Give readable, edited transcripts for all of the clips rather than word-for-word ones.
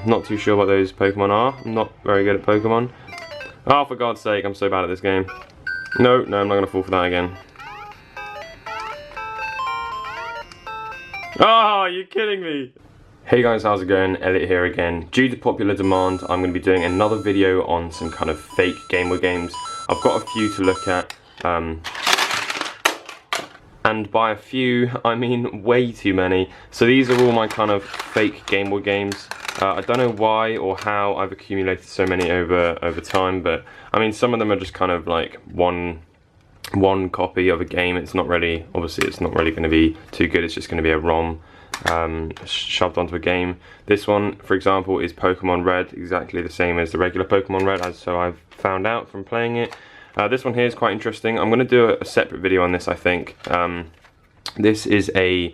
Not too sure what those Pokemon are. I'm not very good at Pokemon. Oh, for God's sake, I'm so bad at this game. No, I'm not going to fall for that again. Oh, you're kidding me! Hey guys, how's it going? Elliot here again. Due to popular demand, I'm going to be doing another video on some kind of fake GameBoy games. I've got a few to look at. And by a few, I mean way too many. So these are all my kind of fake GameBoy games. I don't know why or how I've accumulated so many over time, but I mean some of them are just kind of like one copy of a game. It's not really, obviously it's not really going to be too good. It's just going to be a ROM shoved onto a game. This one, for example, is Pokemon Red, exactly the same as the regular Pokemon Red, so I've found out from playing it. This one here is quite interesting. I'm going to do a separate video on this, I think. This is a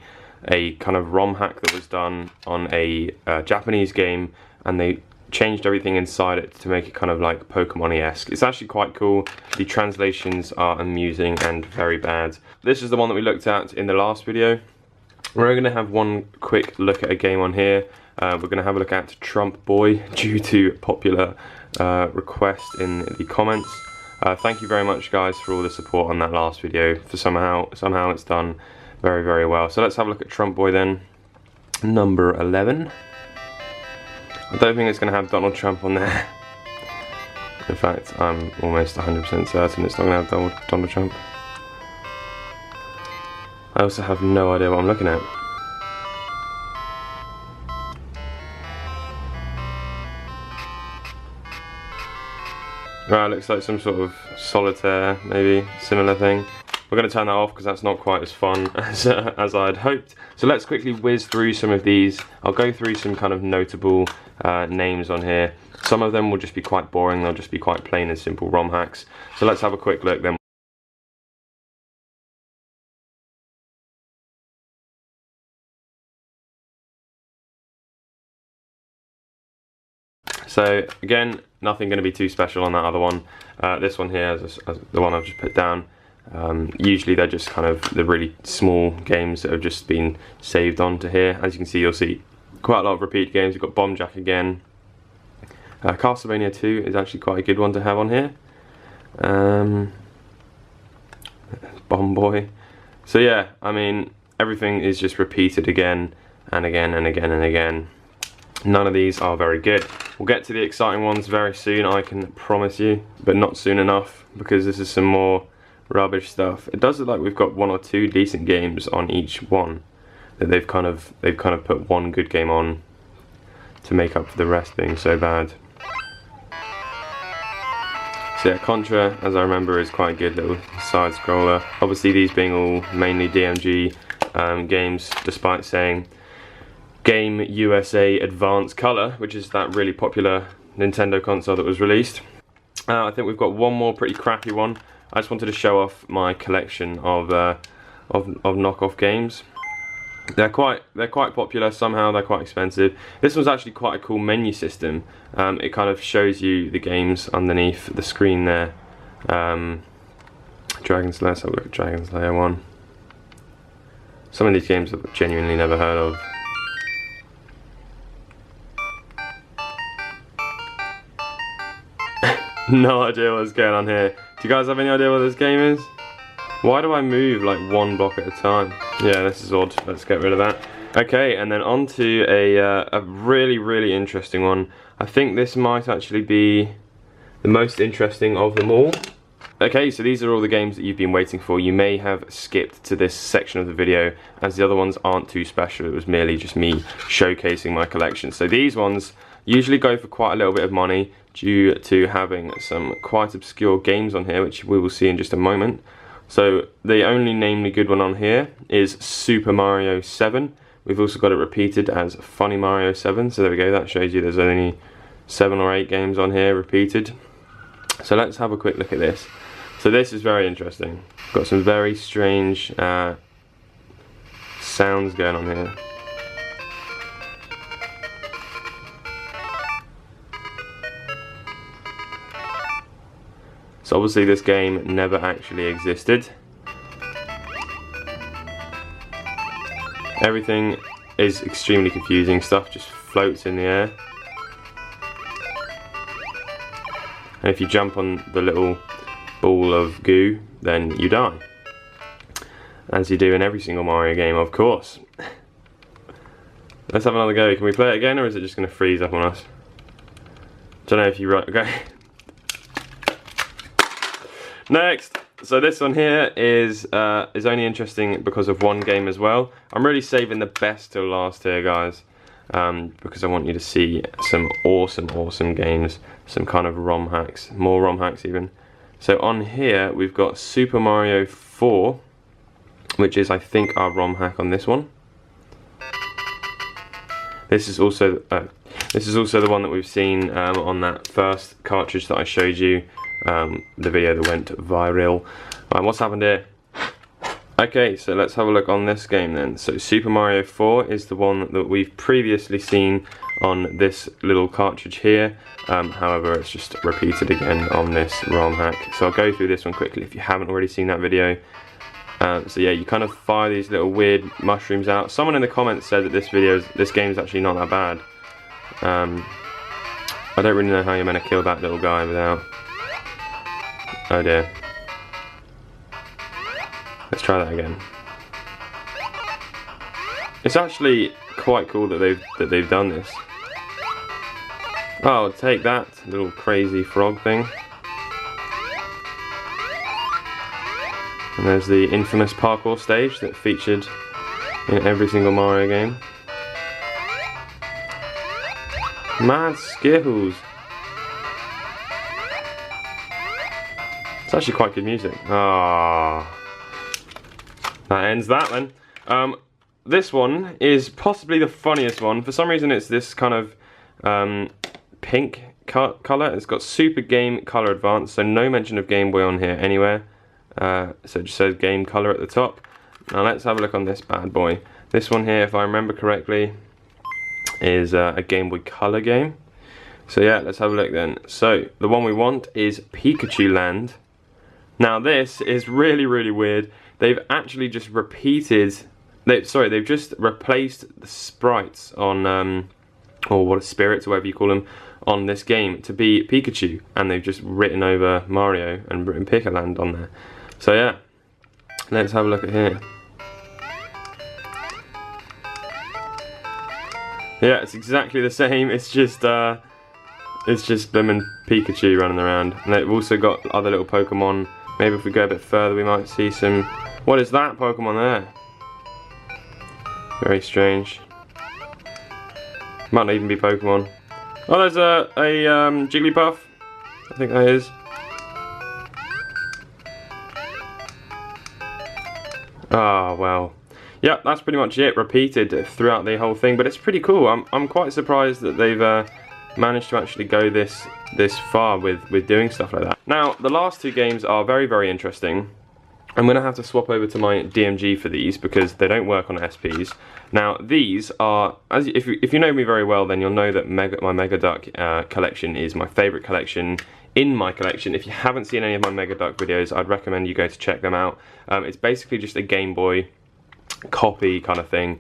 kind of ROM hack that was done on a Japanese game, and they changed everything inside it to make it kind of like Pokemon-esque. It's actually quite cool. The translations are amusing and very bad. This is the one that we looked at in the last video. We're going to have one quick look at a game on here. We're going to have a look at Trump Boy due to popular request in the comments. Thank you very much guys for all the support on that last video. For somehow it's done very, very well. So let's have a look at Trump Boy then. Number 11. I don't think it's going to have Donald Trump on there. In fact, I'm almost 100% certain it's not going to have Donald Trump. I also have no idea what I'm looking at. Right, looks like some sort of solitaire, maybe, similar thing. We're going to turn that off because that's not quite as fun as I'd hoped. So let's quickly whiz through some of these. I'll go through some kind of notable names on here. Some of them will just be quite boring, they'll just be quite plain and simple ROM hacks. So let's have a quick look then. So again, nothing going to be too special on that other one. This one here is the one I've just put down. Usually they're just kind of the really small games that have just been saved onto here. As you can see, you'll see quite a lot of repeat games. You've got Bomb Jack again. Castlevania 2 is actually quite a good one to have on here. Bomb Boy. So yeah, I mean, everything is just repeated again and again and again and again. None of these are very good. We'll get to the exciting ones very soon, I can promise you, but not soon enough, because this is some more rubbish stuff. It does look like we've got one or two decent games on each one, that they've kind of put one good game on to make up for the rest being so bad. So yeah, Contra, as I remember, is quite a good little side scroller. Obviously these being all mainly DMG games, despite saying Game USA Advance Color, which is that really popular Nintendo console that was released. I think we've got one more pretty crappy one. I just wanted to show off my collection of knockoff games. They're quite popular. Somehow they're quite expensive. This one's actually quite a cool menu system. It kind of shows you the games underneath the screen there. Dragon Slayer. Let's have a look at Dragon Slayer 1. Some of these games I've genuinely never heard of. No idea what's going on here. Do you guys have any idea what this game is? Why do I move like one block at a time? Yeah, this is odd. Let's get rid of that. Okay, and then on to a really, really interesting one. I think this might actually be the most interesting of them all. Okay, so these are all the games that you've been waiting for. You may have skipped to this section of the video, as the other ones aren't too special. It was merely just me showcasing my collection. So these ones usually go for quite a little bit of money due to having some quite obscure games on here, which we will see in just a moment. So the only namely good one on here is Super Mario 7. We've also got it repeated as Funny Mario 7. So there we go, that shows you there's only 7 or 8 games on here repeated. So let's have a quick look at this. So this is very interesting. Got some very strange sounds going on here. So obviously this game never actually existed. Everything is extremely confusing, stuff just floats in the air. and if you jump on the little ball of goo, then you die. As you do in every single Mario game, of course. Let's have another go. Can we play it again, or is it just going to freeze up on us? Don't know if you right. Okay. Next. So this one here is only interesting because of one game as well. I'm really saving the best till last here, guys, because I want you to see some awesome games, some kind of ROM hacks, more ROM hacks even. So on here we've got Super Mario 4, which is I think our ROM hack on this one. This is also the one that we've seen on that first cartridge that I showed you, the video that went viral. Right, what's happened here? Okay, so let's have a look on this game then. So Super Mario 4 is the one that we've previously seen on this little cartridge here. However, it's just repeated again on this ROM hack. So I'll go through this one quickly if you haven't already seen that video. So yeah, you kind of fire these little weird mushrooms out. Someone in the comments said that this game is actually not that bad. I don't really know how you're meant to kill that little guy without... Oh dear. Let's try that again. It's actually quite cool that they've done this. Oh, take that, little crazy frog thing. And there's the infamous parkour stage that featured in every single Mario game. Mad skills. It's actually quite good music. Ah, that ends that then. This one is possibly the funniest one. For some reason it's this kind of pink colour. It's got Super Game Color Advance, so no mention of Game Boy on here anywhere. So it just says Game Color at the top. Now let's have a look on this bad boy. This one here, if I remember correctly, is a Game Boy Color game. So yeah, let's have a look then. So the one we want is Pikachu Land. Now this is really weird. They've actually just they've just replaced the sprites on or what spirits or whatever you call them on this game to be Pikachu, and they've just written over Mario and written Pikachu Land on there. So yeah, let's have a look at here. Yeah, it's exactly the same. It's just them and Pikachu running around, and they've also got other little Pokemon. Maybe if we go a bit further, we might see some. What is that Pokemon there? Very strange. Might not even be Pokemon. Oh, there's a Jigglypuff. I think that is. Ah, well. Yeah, that's pretty much it, repeated throughout the whole thing, but it's pretty cool. I'm quite surprised that they've managed to actually go this far with doing stuff like that. Now, the last two games are very interesting. I'm going to have to swap over to my DMG for these because they don't work on SPs. Now, these are, if you know me very well, then you'll know that my Mega Duck collection is my favourite collection in my collection. If you haven't seen any of my Mega Duck videos, I'd recommend you go to check them out. It's basically just a Game Boy copy kind of thing,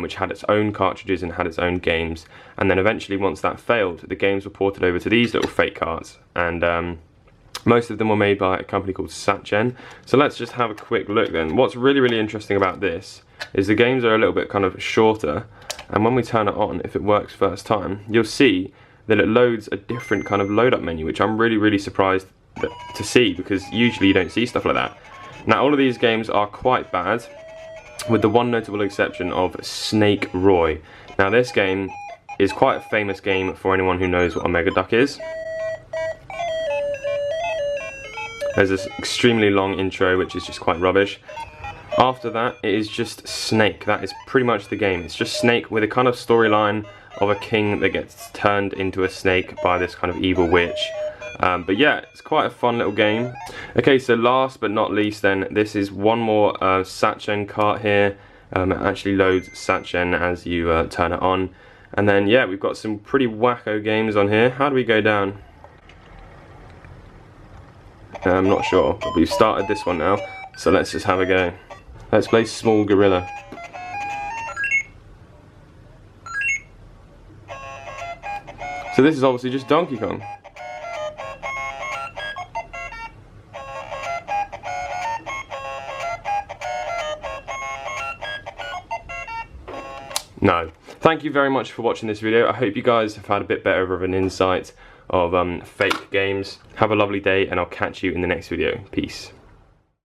which had its own cartridges and had its own games, and then eventually once that failed, the games were ported over to these little fake carts, and most of them were made by a company called Satgen. So let's just have a quick look then. What's really interesting about this is the games are a little bit kind of shorter, and when we turn it on, if it works first time, you'll see that it loads a different kind of load up menu, which I'm really surprised to see, because usually you don't see stuff like that. Now, all of these games are quite bad, with the one notable exception of Snake Roy. Now, this game is quite a famous game for anyone who knows what a Mega Duck is. There's this extremely long intro, which is just quite rubbish. After that, it is just Snake. That is pretty much the game. It's just Snake with a kind of storyline of a king that gets turned into a snake by this kind of evil witch. But yeah, it's quite a fun little game. Okay, so last but not least then, this is one more Satgen cart here. It actually loads Satgen as you turn it on. And then yeah, we've got some pretty wacko games on here. How do we go down? I'm not sure, but we've started this one now, so let's just have a go. Let's play Small Gorilla. So this is obviously just Donkey Kong. No. Thank you very much for watching this video. I hope you guys have had a bit better of an insight of fake games. Have a lovely day, and I'll catch you in the next video. Peace.